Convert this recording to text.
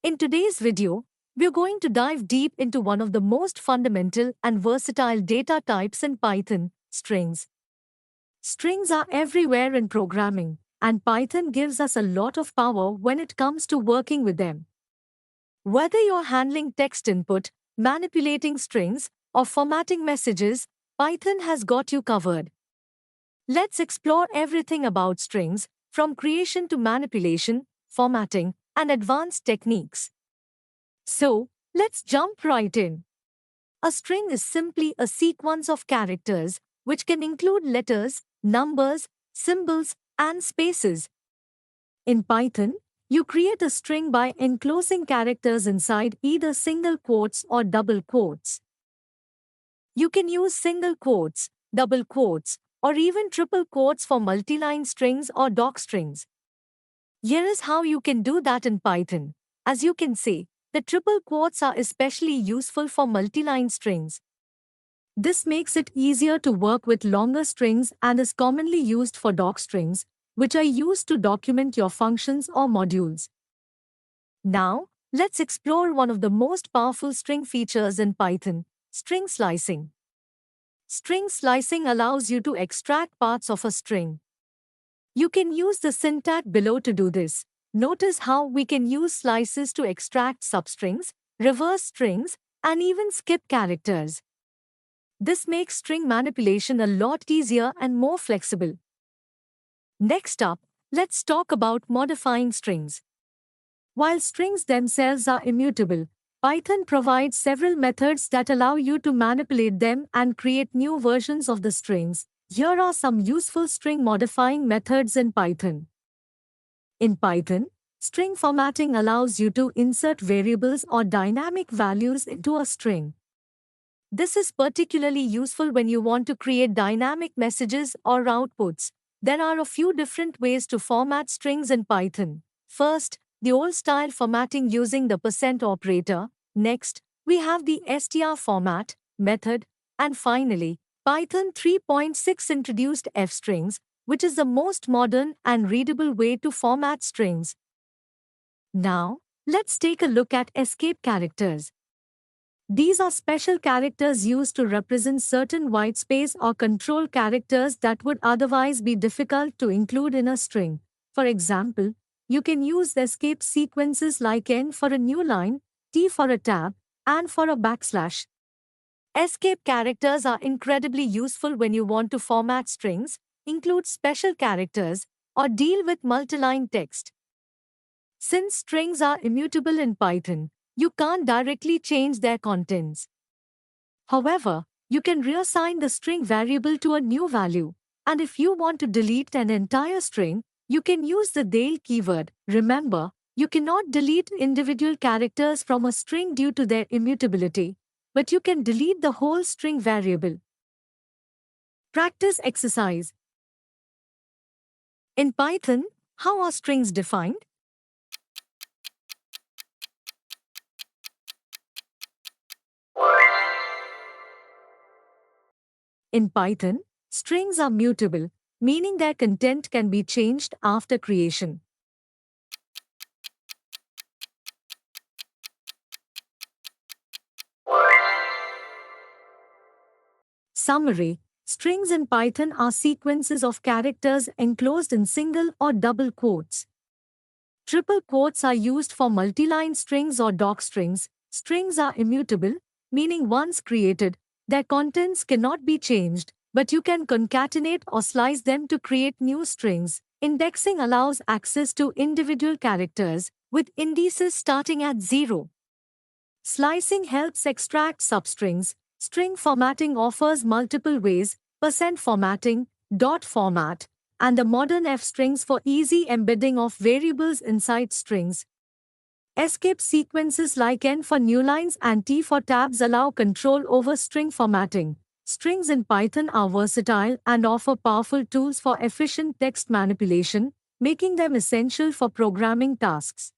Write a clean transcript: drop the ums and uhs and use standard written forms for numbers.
In today's video, we're going to dive deep into one of the most fundamental and versatile data types in Python, strings. Strings are everywhere in programming, and Python gives us a lot of power when it comes to working with them. Whether you're handling text input, manipulating strings, or formatting messages, Python has got you covered. Let's explore everything about strings, from creation to manipulation, formatting, and advanced techniques. So, let's jump right in. A string is simply a sequence of characters, which can include letters, numbers, symbols, and spaces. In Python, you create a string by enclosing characters inside either single quotes or double quotes. You can use single quotes, double quotes, or even triple quotes for multi-line strings or docstrings. Here is how you can do that in Python. As you can see, the triple quotes are especially useful for multi-line strings. This makes it easier to work with longer strings and is commonly used for docstrings, which are used to document your functions or modules. Now, let's explore one of the most powerful string features in Python, string slicing. String slicing allows you to extract parts of a string. You can use the syntax below to do this. Notice how we can use slices to extract substrings, reverse strings, and even skip characters. This makes string manipulation a lot easier and more flexible. Next up, let's talk about modifying strings. While strings themselves are immutable, Python provides several methods that allow you to manipulate them and create new versions of the strings. Here are some useful string modifying methods in Python. In Python, string formatting allows you to insert variables or dynamic values into a string. This is particularly useful when you want to create dynamic messages or outputs. There are a few different ways to format strings in Python. First, the old-style formatting using the % operator. Next, we have the strformat method. And finally, Python 3.6 introduced fstrings, which is the most modern and readable way to format strings. Now, let's take a look at escape characters. These are special characters used to represent certain whitespace or control characters that would otherwise be difficult to include in a string. For example, you can use escape sequences like N for a new line, T for a tab, and for a backslash. Escape characters are incredibly useful when you want to format strings, include special characters, or deal with multi-line text. Since strings are immutable in Python, you can't directly change their contents. However, you can reassign the string variable to a new value, and if you want to delete an entire string, you can use the del keyword. Remember, you cannot delete individual characters from a string due to their immutability, but you can delete the whole string variable. Practice exercise. In Python, how are strings defined? In Python, strings are mutable, meaning their content can be changed after creation. Summary: strings in Python are sequences of characters enclosed in single or double quotes. Triple quotes are used for multi-line strings or docstrings. Strings are immutable, meaning once created, their contents cannot be changed, but you can concatenate or slice them to create new strings. Indexing allows access to individual characters, with indices starting at 0. Slicing helps extract substrings. String formatting offers multiple ways: % formatting, dot format, and the modern f-strings for easy embedding of variables inside strings. Escape sequences like N for newlines and T for tabs allow control over string formatting. Strings in Python are versatile and offer powerful tools for efficient text manipulation, making them essential for programming tasks.